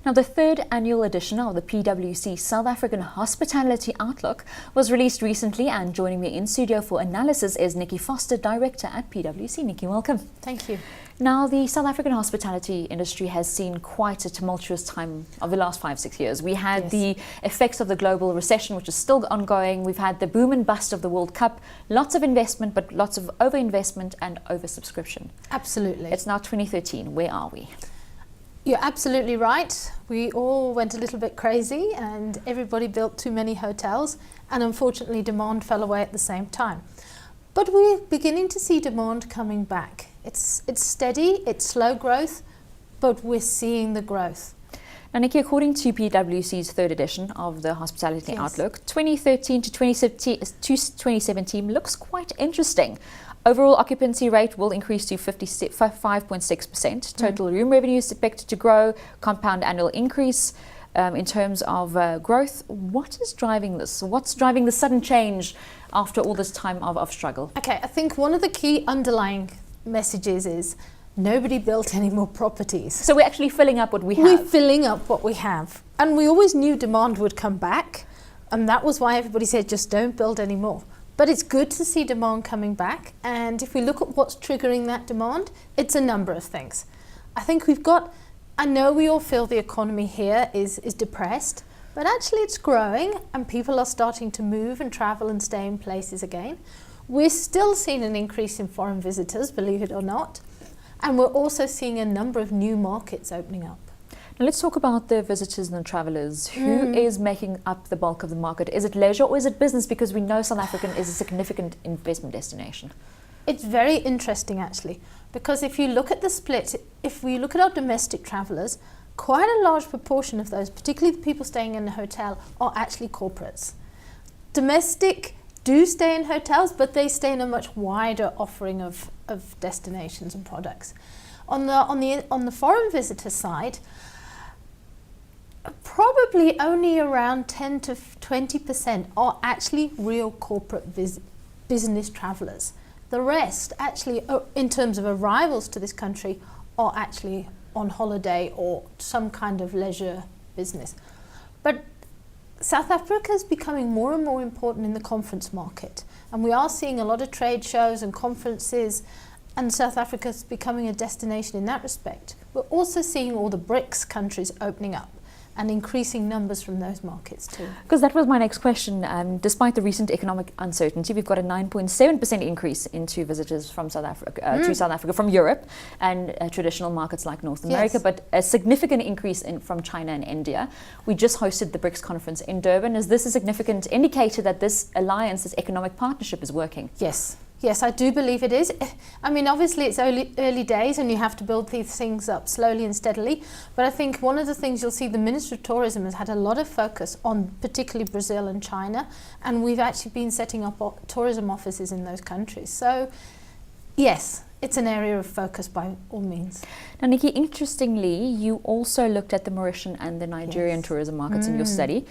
Now, the third annual edition of the PWC South African Hospitality Outlook was released recently, and joining me in studio for analysis is Nikki Forster, Director at PWC. Nikki, welcome. Thank you. Now, the South African hospitality industry has seen quite a tumultuous time of the last 5-6 years. We had the effects of the global recession, which is still ongoing. We've had the boom and bust of the World Cup, lots of investment, but lots of overinvestment and oversubscription. Absolutely. It's now 2013. Where are we? You're absolutely right. We all went a little bit crazy and everybody built too many hotels, and unfortunately demand fell away at the same time. But we're beginning to see demand coming back. It's steady, it's slow growth, but we're seeing the growth. Now, Nikki, according to PwC's third edition of the Hospitality Outlook, 2013 to 2017 looks quite interesting. Overall occupancy rate will increase to 5.6%. Total room revenue is expected to grow, compound annual increase. In terms of growth, what is driving this? What's driving the sudden change after all this time of struggle? Okay, I think one of the key underlying messages is nobody built any more properties. So we're actually filling up what we have. We're filling up what we have. And we always knew demand would come back. And that was why everybody said, just don't build any more. But it's good to see demand coming back. And if we look at what's triggering that demand, it's a number of things. I think I know we all feel the economy here is depressed, but actually it's growing and people are starting to move and travel and stay in places again. We're still seeing an increase in foreign visitors, believe it or not. And we're also seeing a number of new markets opening up. Now let's talk about the visitors and the travellers. Who is making up the bulk of the market? Is it leisure or is it business? Because we know South Africa is a significant investment destination. It's very interesting actually, because if you look at the split, if we look at our domestic travellers, quite a large proportion of those, particularly the people staying in the hotel, are actually corporates. Domestic do stay in hotels, but they stay in a much wider offering of destinations and products. On the foreign visitor side, probably only around 10 to 20% are actually real corporate business travellers. The rest actually, in terms of arrivals to this country, are actually on holiday or some kind of leisure business. But South Africa is becoming more and more important in the conference market, and we are seeing a lot of trade shows and conferences, and South Africa is becoming a destination in that respect. We're also seeing all the BRICS countries opening up and increasing numbers from those markets too. Because that was my next question. Despite the recent economic uncertainty, we've got a 9.7% increase into visitors from South Africa to South Africa from Europe and traditional markets like North America, but a significant increase from China and India. We just hosted the BRICS conference in Durban. Is this a significant indicator that this alliance, this economic partnership is working? Yes. Yes, I do believe it is. I mean, obviously it's early days and you have to build these things up slowly and steadily. But I think one of the things you'll see, the Ministry of Tourism has had a lot of focus on particularly Brazil and China. And we've actually been setting up tourism offices in those countries. So yes, it's an area of focus by all means. Now, Nikki, interestingly, you also looked at the Mauritian and the Nigerian tourism markets in your study.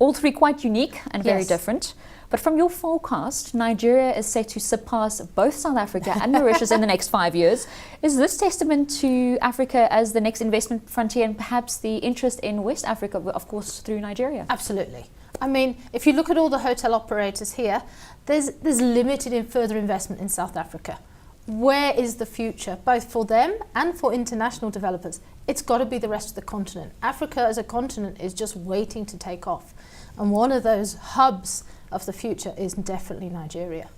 All three quite unique and very different. But from your forecast, Nigeria is set to surpass both South Africa and Mauritius in the next 5 years. Is this testament to Africa as the next investment frontier and perhaps the interest in West Africa, of course, through Nigeria? Absolutely. I mean, if you look at all the hotel operators here, there's limited in further investment in South Africa. Where is the future, both for them and for international developers? It's got to be the rest of the continent. Africa as a continent is just waiting to take off. And one of those hubs of the future is definitely Nigeria.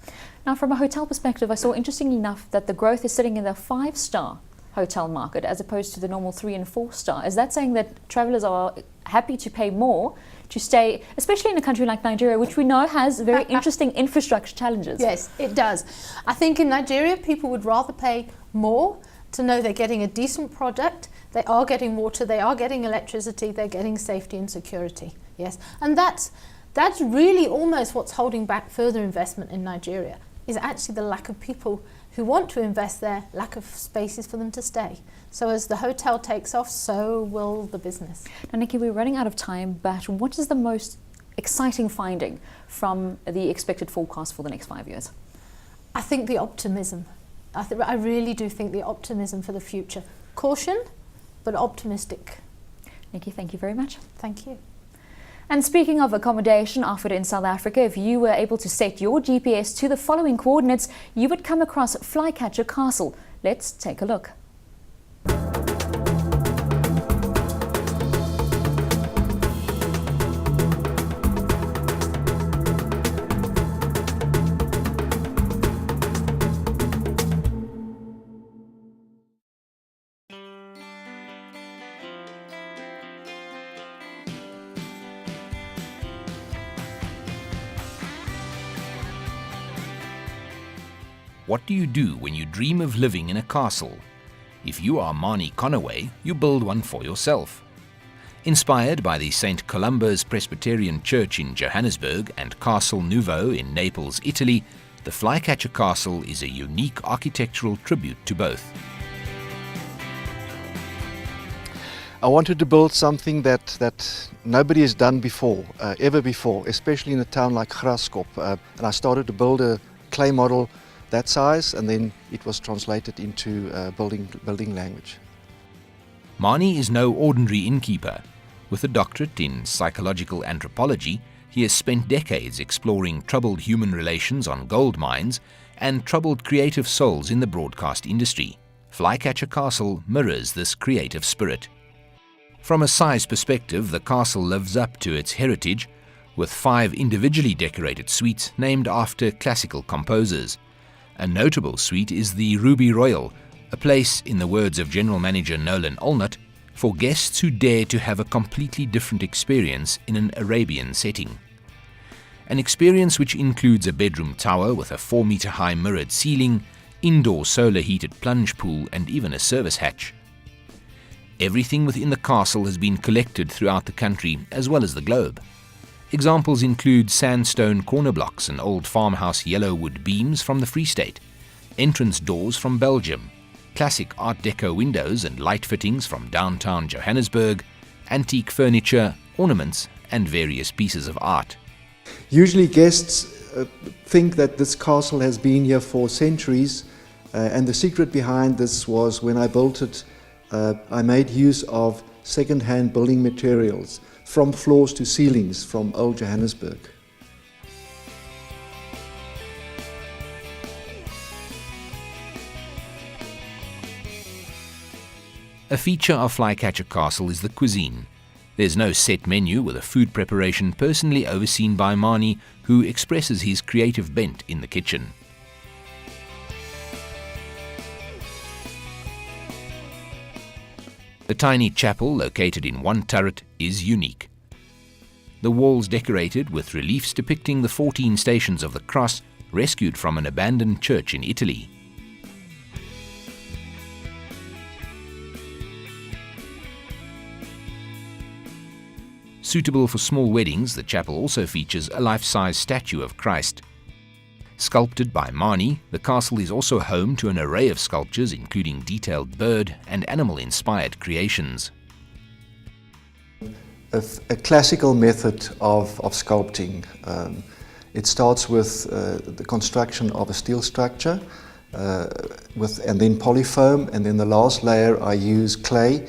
Now, from a hotel perspective, I saw, interestingly enough, that the growth is sitting in the 5-star hotel market as opposed to the normal 3 and 4-star. Is that saying that travellers are happy to pay more to stay, especially in a country like Nigeria, which we know has very interesting infrastructure challenges? Yes, it does. I think in Nigeria, people would rather pay more to know they're getting a decent product, they are getting water, they are getting electricity, they're getting safety and security. Yes, and that's really almost what's holding back further investment in Nigeria, is actually the lack of people who want to invest there, lack of spaces for them to stay. So as the hotel takes off, so will the business. Now, Nikki, we're running out of time, but what is the most exciting finding from the expected forecast for the next 5 years? I think the optimism. I really do think the optimism for the future. Caution, but optimistic. Nikki, thank you very much. Thank you. And speaking of accommodation offered in South Africa, if you were able to set your GPS to the following coordinates, you would come across Flycatcher Castle. Let's take a look. What do you do when you dream of living in a castle? If you are Marnie Conaway, you build one for yourself. Inspired by the St. Columba's Presbyterian Church in Johannesburg and Castle Nuovo in Naples, Italy, the Flycatcher Castle is a unique architectural tribute to both. I wanted to build something that nobody has done before, ever before, especially in a town like Graskop. And I started to build a clay model that size, and then it was translated into building language. Marnie is no ordinary innkeeper. With a doctorate in psychological anthropology, he has spent decades exploring troubled human relations on gold mines and troubled creative souls in the broadcast industry. Flycatcher Castle mirrors this creative spirit. From a size perspective, the castle lives up to its heritage, with 5 individually decorated suites named after classical composers. A notable suite is the Ruby Royal, a place, in the words of General Manager Nolan Olnott, for guests who dare to have a completely different experience in an Arabian setting. An experience which includes a bedroom tower with a 4-meter-high mirrored ceiling, indoor solar-heated plunge pool, and even a service hatch. Everything within the castle has been collected throughout the country as well as the globe. Examples include sandstone corner blocks and old farmhouse yellow wood beams from the Free State, entrance doors from Belgium, classic Art Deco windows and light fittings from downtown Johannesburg, antique furniture, ornaments, and various pieces of art. Usually guests think that this castle has been here for centuries, and the secret behind this was when I built it, I made use of second-hand building materials, from floors to ceilings from old Johannesburg. A feature of Flycatcher Castle is the cuisine. There's no set menu, with a food preparation personally overseen by Marnie, who expresses his creative bent in the kitchen. The tiny chapel, located in one turret, is unique. The walls decorated with reliefs depicting the 14 stations of the cross rescued from an abandoned church in Italy. Suitable for small weddings, the chapel also features a life-size statue of Christ. Sculpted by Marnie, the castle is also home to an array of sculptures including detailed bird and animal-inspired creations. A classical method of sculpting. It starts with the construction of a steel structure and then polyfoam, and then the last layer I use clay,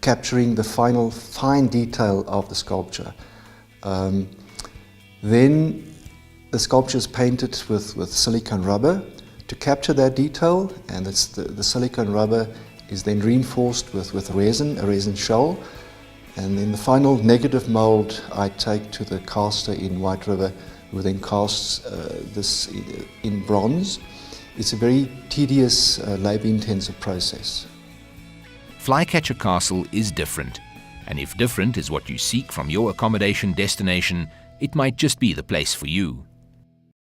capturing the final fine detail of the sculpture. Then the sculpture is painted with silicone rubber to capture that detail, and the silicone rubber is then reinforced with resin, a resin shell, and then the final negative mold I take to the caster in White River, who then casts this in bronze. It's a very tedious, labour-intensive process. Flycatcher Castle is different, and if different is what you seek from your accommodation destination, it might just be the place for you.